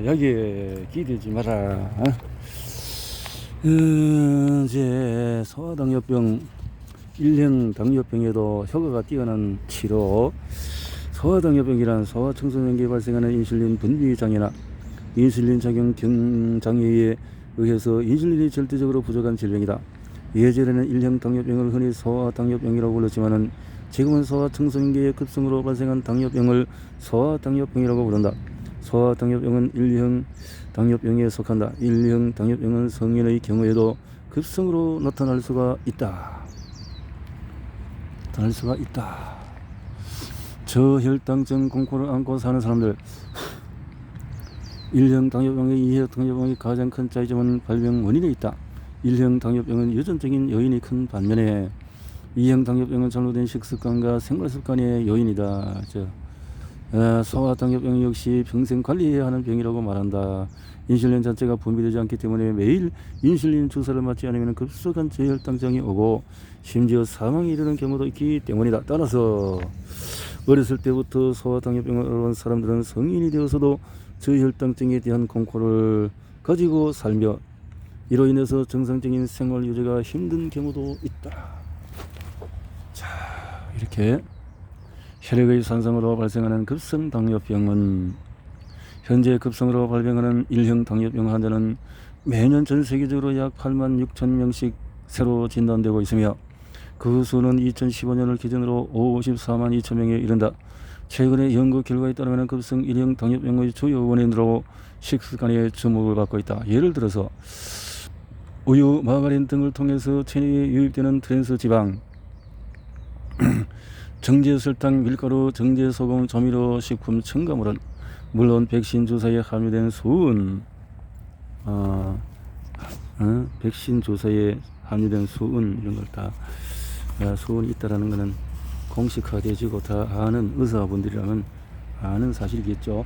여기에 기대지 마라. 이제 소아당뇨병, 일형 당뇨병에도 효과가 뛰어난 치료, 소아당뇨병이란 소아청소년기에 발생하는 인슐린 분비 장애나 인슐린 작용 장애에 의해서 인슐린이 절대적으로 부족한 질병이다. 예전에는 일형 당뇨병을 흔히 소아당뇨병이라고 불렀지만은 지금은 소아청소년기에 급성으로 발생한 당뇨병을 소아당뇨병이라고 부른다. 소아당뇨병은 1형 당뇨병에 속한다. 1형 당뇨병은 성인의 경우에도 급성으로 나타날 수가 있다. 저혈당증 공포를 안고 사는 사람들. 1형 당뇨병의 2형 당뇨병의 가장 큰 차이점은 발병 원인에 있다. 1형 당뇨병은 유전적인 요인이 큰 반면에 2형 당뇨병은 잘못된 식습관과 생활습관의 요인이다. 소아당뇨병 역시 평생 관리해야 하는 병이라고 말한다. 인슐린 자체가 분비되지 않기 때문에 매일 인슐린 주사를 맞지 않으면 급속한 저혈당증이 오고 심지어 사망에 이르는 경우도 있기 때문이다. 따라서 어렸을 때부터 소아당뇨병을 앓은 사람들은 성인이 되어서도 저혈당증에 대한 공포를 가지고 살며 이로 인해서 정상적인 생활 유지가 힘든 경우도 있다. 자, 이렇게 혈액의 산성으로 발생하는 급성 당뇨병은 현재 급성으로 발병하는 1형 당뇨병 환자는 매년 전 세계적으로 약 8만 6천 명씩 새로 진단되고 있으며 그 수는 2015년을 기준으로 54만 2천 명에 이른다. 최근의 연구 결과에 따르면 급성 1형 당뇨병의 주요 원인으로 식습관에 주목을 받고 있다. 예를 들어서 우유, 마가린 등을 통해서 체내에 유입되는 트랜스 지방, 정제 설탕, 밀가루, 정제 소금, 조미료, 식품, 첨가물은 물론 백신 주사에 함유된 수은, 백신 주사에 함유된 수은 이런 걸 다 수은이 있다라는 것은 공식화되지고 다 아는 의사분들이라면 아는 사실이겠죠.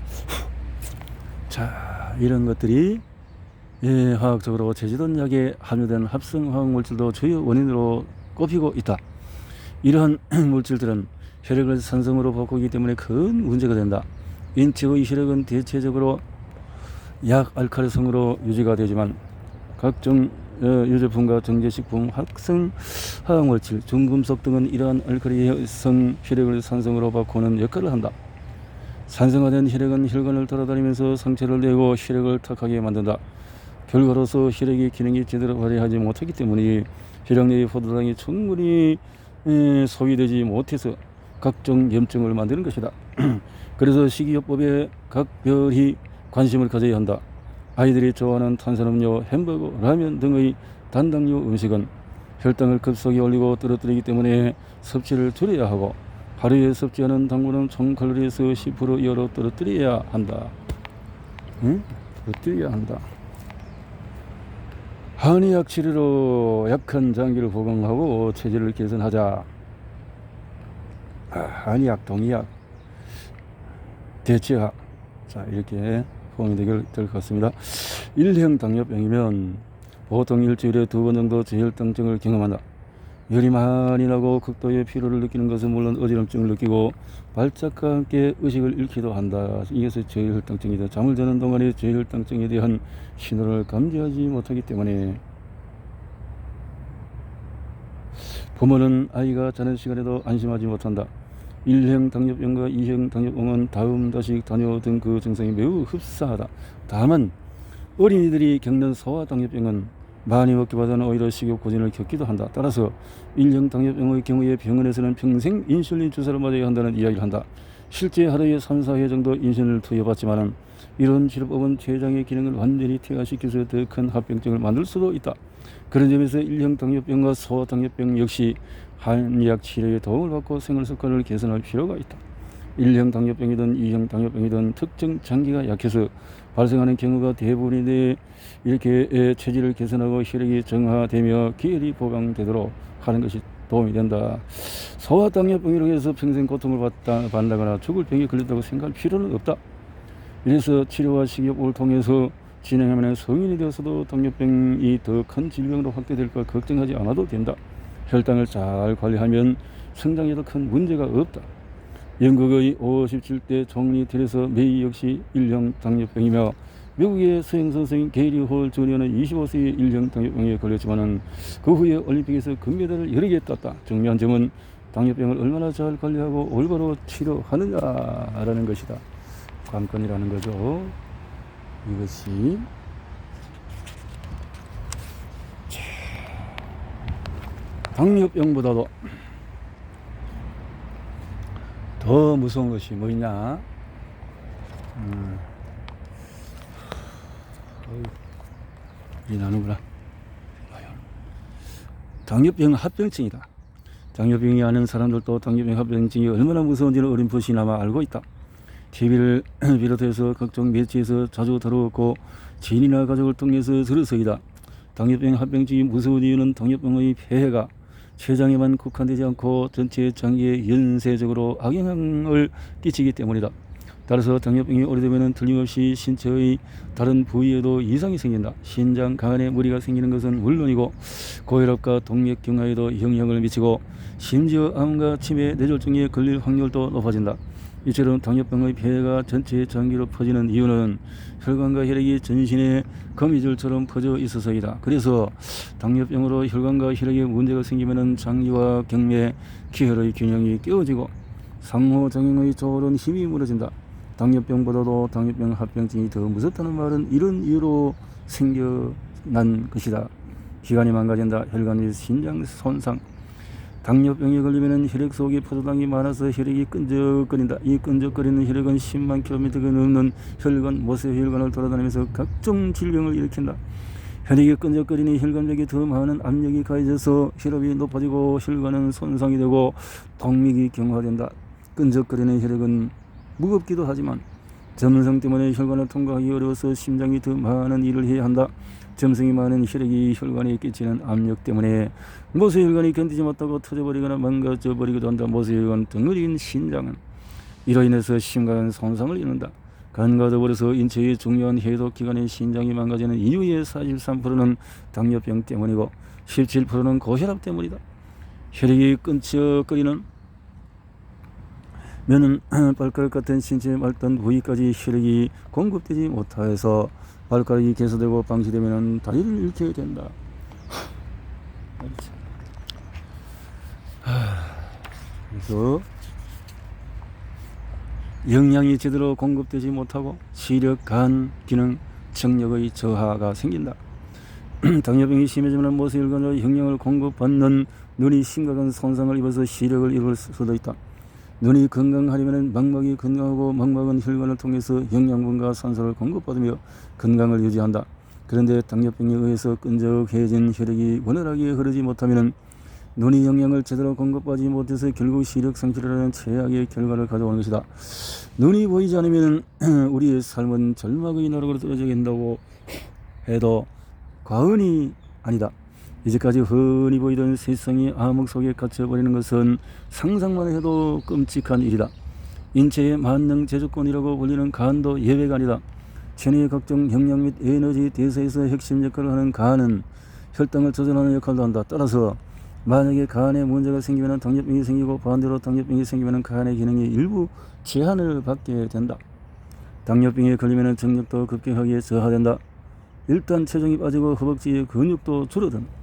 자, 이런 것들이 화학적으로 제조된 약에 함유된 합성 화학물질도 주요 원인으로 꼽히고 있다. 이러한 물질들은 혈액을 산성으로 바꾸기 때문에 큰 문제가 된다. 인체의 혈액은 대체적으로 약 알칼리성으로 유지가 되지만 각종 유제품과 정제식품, 합성 화학물질, 중금속 등은 이러한 알칼리성 혈액을 산성으로 바꾸는 역할을 한다. 산성화된 혈액은 혈관을 돌아다니면서 상처를 내고 혈액을 탁하게 만든다. 결과로서 혈액의 기능이 제대로 발휘하지 못하기 때문에 혈액 내의 포도당이 충분히 소비되지 못해서 각종 염증을 만드는 것이다. 그래서 식이요법에 각별히 관심을 가져야 한다. 아이들이 좋아하는 탄산음료, 햄버거, 라면 등의 단당류 음식은 혈당을 급속히 올리고 떨어뜨리기 때문에 섭취를 줄여야 하고 하루에 섭취하는 당분은 총 칼로리에서 10% 이하로 떨어뜨려야 한다. 떨어뜨려야 한다. 한의학 치료로 약한 장기를 보강하고 체질을 개선하자. 한의학, 동의학, 대체학. 자, 이렇게 포함이 될 것 같습니다. 1형 당뇨병이면 보통 일주일에 2번 정도 저혈당증을 경험한다. 열이 많이 나고 극도의 피로를 느끼는 것은 물론 어지럼증을 느끼고 발작과 함께 의식을 잃기도 한다. 이것이 저혈당증이다. 잠을 자는 동안에 저혈당증에 대한 신호를 감지하지 못하기 때문에 부모는 아이가 자는 시간에도 안심하지 못한다. 1형 당뇨병과 2형 당뇨병은 다음, 다식, 다뇨 등 그 증상이 매우 흡사하다. 다만 어린이들이 겪는 소아당뇨병은 많이 먹기보다는 오히려 식욕고진을 겪기도 한다. 따라서 1형 당뇨병의 경우에 병원에서는 평생 인슐린 주사를 맞아야 한다는 이야기를 한다. 실제 하루에 3, 4회 정도 인슐린을 투여받지만 이런 치료법은 췌장의 기능을 완전히 퇴화시켜서 더 큰 합병증을 만들 수도 있다. 그런 점에서 1형 당뇨병과 소아당뇨병 역시 한의학 치료에 도움을 받고 생활습관을 개선할 필요가 있다. 1형 당뇨병이든 2형 당뇨병이든 특정 장기가 약해서 발생하는 경우가 대부분인데 이렇게 체질을 개선하고 혈액이 정화되며 기혈이 보강되도록 하는 것이 도움이 된다. 소아당뇨병으로 해서 평생 고통을 받는다거나 죽을 병에 걸렸다고 생각할 필요는 없다. 이래서 치료와 식이요법을 통해서 진행하면 성인이 되어서도 당뇨병이 더 큰 질병으로 확대될까 걱정하지 않아도 된다. 혈당을 잘 관리하면 성장에도 큰 문제가 없다. 영국의 57대 총리 테레사 메이 역시 1형 당뇨병이며 미국의 서영 선수인 게리 홀 주니어는 25세의 1형 당뇨병에 걸렸지만은 그 후에 올림픽에서 금메달을 여러 개 땄다. 중요한 점은 당뇨병을 얼마나 잘 관리하고 올바로 치료하느냐라는 것이다. 관건이라는 거죠. 이것이 당뇨병보다도 더 무서운 것이 뭐냐? 이 나누구나. 당뇨병 합병증이다. 당뇨병이 아는 사람들도 당뇨병 합병증이 얼마나 무서운지는 어렴풋이나마 알고 있다. TV를 비롯해서 각종 매체에서 자주 다루었고 지인이나 가족을 통해서 들어서이다. 당뇨병 합병증이 무서운 이유는 당뇨병의 폐해가 췌장에만 국한되지 않고 전체 장기에 연쇄적으로 악영향을 끼치기 때문이다. 따라서 당뇨병이 오래되면 틀림없이 신체의 다른 부위에도 이상이 생긴다. 신장, 간에 무리가 생기는 것은 물론이고 고혈압과 동맥경화에도 영향을 미치고 심지어 암과 치매, 뇌졸중에 걸릴 확률도 높아진다. 이처럼 당뇨병의 폐해가 전체 장기로 퍼지는 이유는 혈관과 혈액이 전신에 거미줄처럼 퍼져 있어서이다. 그래서 당뇨병으로 혈관과 혈액에 문제가 생기면 장기와 경매, 기혈의 균형이 깨어지고 상호작용의 조절은 힘이 무너진다. 당뇨병보다도 당뇨병 합병증이 더 무섭다는 말은 이런 이유로 생겨난 것이다. 기관이 망가진다. 혈관 및 신장 손상. 당뇨병에 걸리면 혈액 속에 포도당이 많아서 혈액이 끈적거린다. 이 끈적거리는 혈액은 10만 킬로미터가 넘는 혈관, 모세혈관을 돌아다니면서 각종 질병을 일으킨다. 혈액이 끈적거리는 혈관벽에 더 많은 압력이 가해져서 혈압이 높아지고 혈관은 손상이 되고 동맥이 경화된다. 끈적거리는 혈액은 무겁기도 하지만 점성 때문에 혈관을 통과하기 어려워서 심장이 더 많은 일을 해야 한다. 점성이 많은 혈액이 혈관에 끼치는 압력 때문에 모세혈관이 견디지 못하고 터져버리거나 망가져버리기도 한다. 모세혈관 덩어리인 신장은 이로 인해서 심각한 손상을 입는다. 간과 더불어서 인체의 중요한 해독기관인 신장이 망가지는 이유의 43%는 당뇨병 때문이고 17%는 고혈압 때문이다. 혈액이 끈적거리는 면은 발가락 같은 신체의 말단 부위까지 혈액이 공급되지 못해서 발가락이 개소되고 방치되면 다리를 잃게 된다. 그래서 영양이 제대로 공급되지 못하고 시력, 간, 기능, 청력의 저하가 생긴다. 당뇨병이 심해지면 모세혈관으로 영양을 공급받는 눈이 심각한 손상을 입어서 시력을 잃을 수도 있다. 눈이 건강하려면 망막이 건강하고 망막은 혈관을 통해서 영양분과 산소를 공급받으며 건강을 유지한다. 그런데 당뇨병에 의해서 끈적해진 혈액이 원활하게 흐르지 못하면 눈이 영양을 제대로 공급받지 못해서 결국 시력 상실이라는 최악의 결과를 가져오는 것이다. 눈이 보이지 않으면 우리의 삶은 절망의 나락으로 떨어져 간다고 해도 과언이 아니다. 이제까지 흔히 보이던 세상이 암흑 속에 갇혀버리는 것은 상상만 해도 끔찍한 일이다. 인체의 만능 제조권이라고 불리는 간도 예외가 아니다. 체내의 각종 영양 및 에너지 대사에서 핵심 역할을 하는 간은 혈당을 조절하는 역할도 한다. 따라서 만약에 간에 문제가 생기면 당뇨병이 생기고 반대로 당뇨병이 생기면 간의 기능이 일부 제한을 받게 된다. 당뇨병에 걸리면 정력도 급격하게 저하된다. 일단 체중이 빠지고 허벅지의 근육도 줄어든다.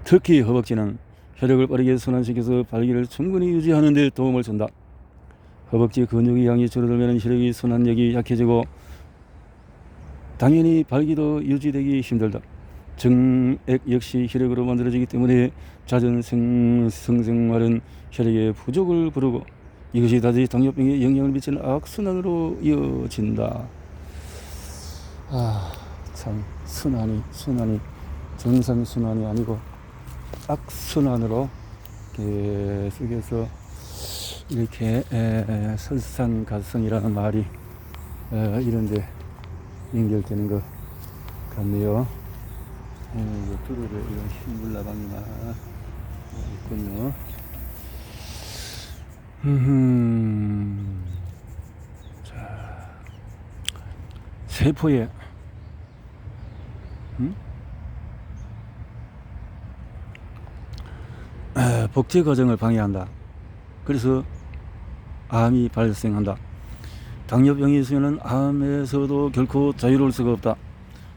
특히 허벅지는 혈액을 빠르게 순환시켜서 발기를 충분히 유지하는 데 도움을 준다. 허벅지 근육의 양이 줄어들면 혈액의 순환력이 약해지고 당연히 발기도 유지되기 힘들다. 정액 역시 혈액으로 만들어지기 때문에 잦은 성생활은 혈액의 부족을 부르고 이것이 다시 당뇨병에 영향을 미치는 악순환으로 이어진다. 참 순환이 정상순환이 아니고 악순환으로 계속해서 이렇게 설상가성이라는 말이 이런데 연결되는 것 같네요. 두루에 이런 흰물나방이 막 있군요. 자, 세포에 복제 과정을 방해한다. 그래서 암이 발생한다. 당뇨병이 있으면 암에서도 결코 자유로울 수가 없다.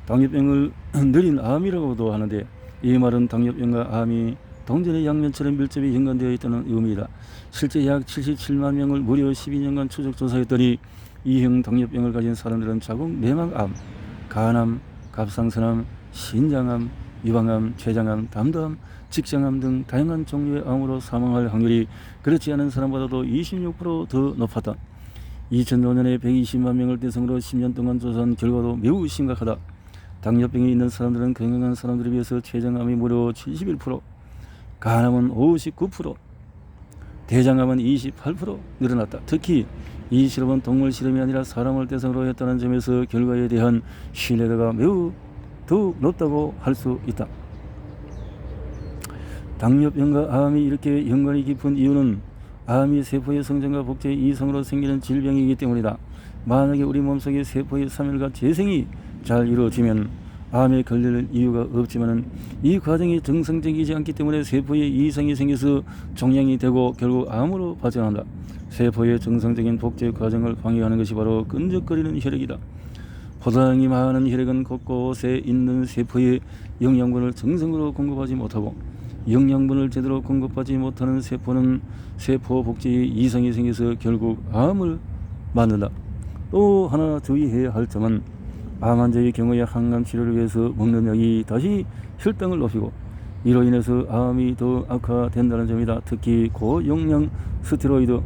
당뇨병을 느린 암이라고도 하는데 이 말은 당뇨병과 암이 동전의 양면처럼 밀접히 연관되어 있다는 의미이다. 실제 약 77만 명을 무려 12년간 추적 조사했더니 E형 당뇨병을 가진 사람들은 자궁 내막암, 간암, 갑상선암, 신장암, 유방암, 췌장암, 담도암, 직장암 등 다양한 종류의 암으로 사망할 확률이 그렇지 않은 사람보다도 26%더 높았다. 2005년에 120만 명을 대상으로 10년 동안 조사한 결과도 매우 심각하다. 당뇨병이 있는 사람들은 건강한 사람들에 비해서 췌장암이 무려 71%, 간암은 59%, 대장암은 28% 늘어났다. 특히 이 실험은 동물 실험이 아니라 사람을 대상으로 했다는 점에서 결과에 대한 신뢰도가 매우 더 높다고 할 수 있다. 당뇨병과 암이 이렇게 연관이 깊은 이유는 암이 세포의 성장과 복제의 이상으로 생기는 질병이기 때문이다. 만약에 우리 몸속의 세포의 사멸과 재생이 잘 이루어지면 암에 걸릴 이유가 없지만 이 과정이 정상적이지 않기 때문에 세포에 이상이 생겨서 종양이 되고 결국 암으로 발전한다. 세포의 정상적인 복제 과정을 방해하는 것이 바로 끈적거리는 혈액이다. 포도당이 많은 혈액은 곳곳에 있는 세포에 영양분을 정상으로 공급하지 못하고 영양분을 제대로 공급하지 못하는 세포는 세포 복제에 이상이 생겨서 결국 암을 만든다. 또 하나 주의해야 할 점은 암 환자의 경우에 항암 치료를 위해서 먹는 약이 다시 혈당을 높이고 이로 인해서 암이 더 악화된다는 점이다. 특히 고용량 스테로이드,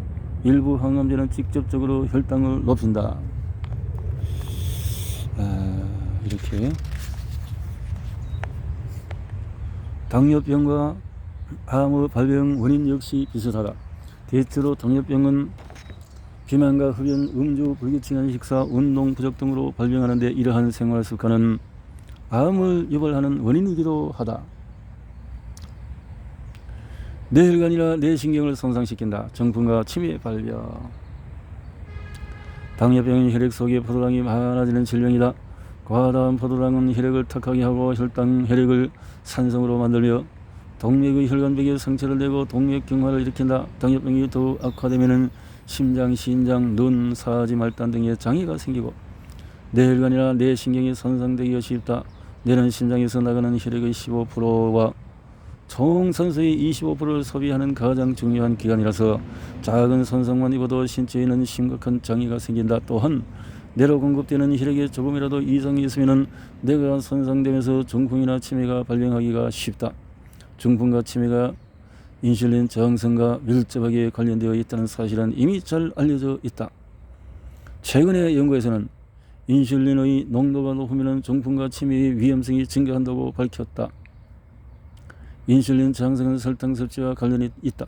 일부 항암제는 직접적으로 혈당을 높인다. 이렇게 당뇨병과 암의 발병 원인 역시 비슷하다. 대체로 당뇨병은 비만과 흡연, 음주, 불규칙한 식사, 운동 부족 등으로 발병하는데 이러한 생활 습관은 암을 유발하는 원인이기도 하다. 뇌혈관이나 뇌신경을 손상시킨다. 정풍과 치매 발병. 당뇨병은 혈액 속에 포도당이 많아지는 질병이다. 과다한 포도당은 혈액을 탁하게 하고 혈액을 산성으로 만들며 동맥의 혈관벽에 상처를 내고 동맥경화를 일으킨다. 당뇨병이 더 악화되면 심장, 신장, 눈, 사지, 말단 등의 장애가 생기고 뇌혈관이나 뇌신경이 손상되기가 쉽다. 뇌는 심장에서 나가는 혈액의 15%와 총 산소의 25%를 소비하는 가장 중요한 기관이라서 작은 손상만 입어도 신체에는 심각한 장애가 생긴다. 또한 뇌로 공급되는 혈액에 조금이라도 이상이 있으면 뇌가 손상되면서 중풍이나 치매가 발병하기가 쉽다. 중풍과 치매가 인슐린 저항성과 밀접하게 관련되어 있다는 사실은 이미 잘 알려져 있다. 최근의 연구에서는 인슐린의 농도가 높으면 중풍과 치매의 위험성이 증가한다고 밝혔다. 인슐린 저항성은 설탕 섭취와 관련이 있다.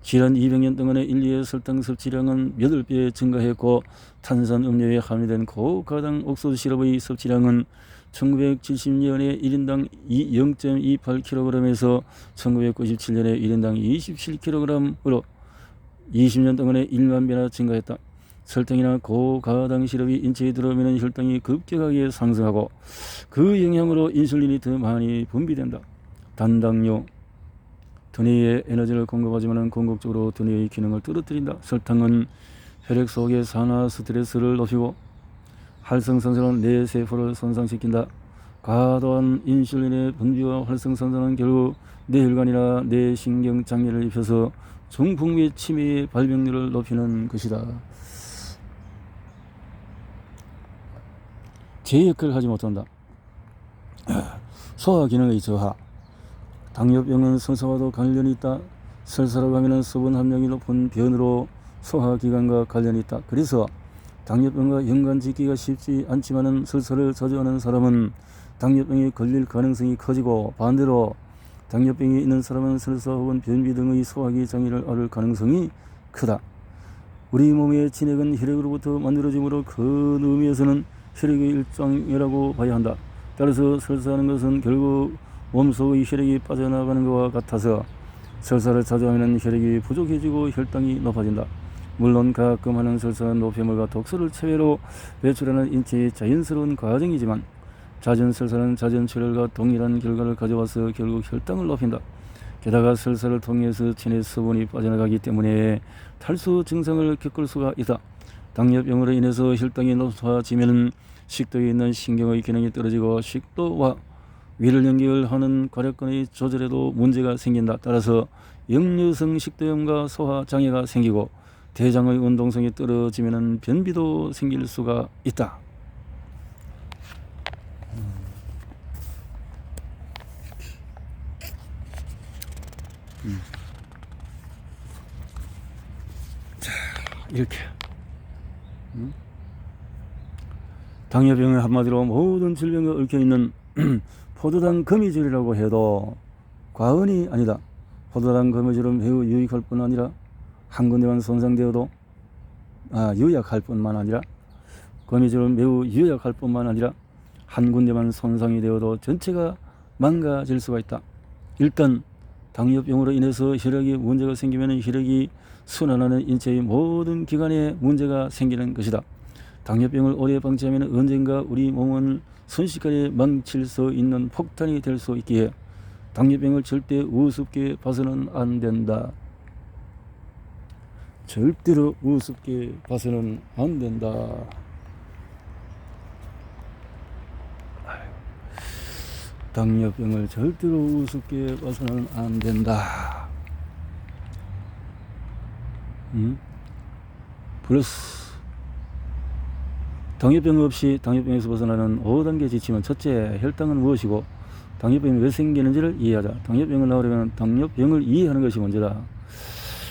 지난 200년 동안의 인류의 설탕 섭취량은 8배 증가했고 탄산음료에 함유된 고가당 옥수수 시럽의 섭취량은 1970년에 1인당 0.28kg에서 1997년에 1인당 27kg으로 20년 동안에 1만 배나 증가했다. 설탕이나 고가당 시럽이 인체에 들어오면 혈당이 급격하게 상승하고 그 영향으로 인슐린이 더 많이 분비된다. 단당뇨, 두뇌에 에너지를 공급하지만 궁극적으로 두뇌의 기능을 떨어뜨린다. 설탕은 혈액 속의 산화 스트레스를 높이고 활성산소는 뇌세포를 손상시킨다. 과도한 인슐린의 분비와 활성산소는 결국 뇌혈관이나 뇌신경 장애를 입혀서 중풍 및 치매의 발병률을 높이는 것이다. 제 역할을 하지 못한다. 소화기능의 저하. 당뇨병은 설사와도 관련이 있다. 설사라고 하면 수분 함량이 높은 변으로 소화기관과 관련이 있다. 그래서 당뇨병과 연관짓기가 쉽지 않지만 설사를 자주 하는 사람은 당뇨병에 걸릴 가능성이 커지고 반대로 당뇨병이 있는 사람은 설사 혹은 변비 등의 소화기 장애를 앓을 가능성이 크다. 우리 몸의 진액은 혈액으로부터 만들어지므로 큰 의미에서는 혈액의 일종이라고 봐야 한다. 따라서 설사하는 것은 결국 몸속의 혈액이 빠져나가는 것과 같아서 설사를 자주 하면 혈액이 부족해지고 혈당이 높아진다. 물론 가끔 하는 설사는 노폐물과 독소를 체외로 배출하는 인체의 자연스러운 과정이지만 잦은 설사는 잦은 출혈과 동일한 결과를 가져와서 결국 혈당을 높인다. 게다가 설사를 통해서 체내 수분이 빠져나가기 때문에 탈수 증상을 겪을 수가 있다. 당뇨병으로 인해서 혈당이 높아지면 식도에 있는 신경의 기능이 떨어지고 식도와 위를 연결하는 괄약근의 조절에도 문제가 생긴다. 따라서 역류성 식도염과 소화 장애가 생기고 대장의 운동성이 떨어지면 변비도 생길 수가 있다. 자, 이렇게 당뇨병은 한마디로 모든 질병에 얽혀있는 포도당 거미줄이라고 해도 과언이 아니다. 포도당 거미줄은 매우 유익할 뿐 아니라 한 군데만 손상되어도 유약할 뿐만 아니라 거미줄은 매우 유약할 뿐만 아니라 한 군데만 손상이 되어도 전체가 망가질 수가 있다. 일단 당뇨병으로 인해서 혈액에 문제가 생기면 혈액이 순환하는 인체의 모든 기관에 문제가 생기는 것이다. 당뇨병을 오래 방치하면 언젠가 우리 몸은 순식간에 망칠 수 있는 폭탄이 될 수 있기에 당뇨병을 절대 우습게 봐서는 안 된다. 절대로 우습게 봐서는 안 된다. 당뇨병을 절대로 우습게 봐서는 안 된다. 플러스 당뇨병 없이 당뇨병에서 벗어나는 5단계 지침은 첫째, 혈당은 무엇이고 당뇨병이 왜 생기는지를 이해하자. 당뇨병을 나으려면 당뇨병을 이해하는 것이 먼저다.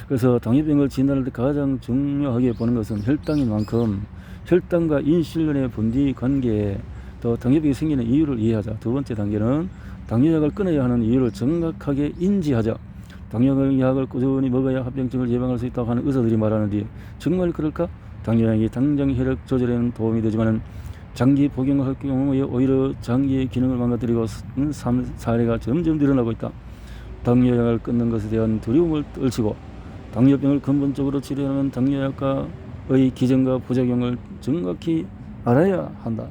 그래서 당뇨병을 진단할 때 가장 중요하게 보는 것은 혈당인 만큼 혈당과 인슐린의 분비 관계, 또 당뇨병이 생기는 이유를 이해하자. 두 번째 단계는 당뇨약을 끊어야 하는 이유를 정확하게 인지하자. 당뇨약을 꾸준히 먹어야 합병증을 예방할 수 있다고 하는 의사들이 말하는데 정말 그럴까? 당뇨약이 당장 혈액 조절에는 도움이 되지만 장기 복용할 경우에 오히려 장기의 기능을 망가뜨리고 사례가 점점 늘어나고 있다. 당뇨약을 끊는 것에 대한 두려움을 떨치고 당뇨병을 근본적으로 치료하는 당뇨약과의 기전과 부작용을 정확히 알아야 한다.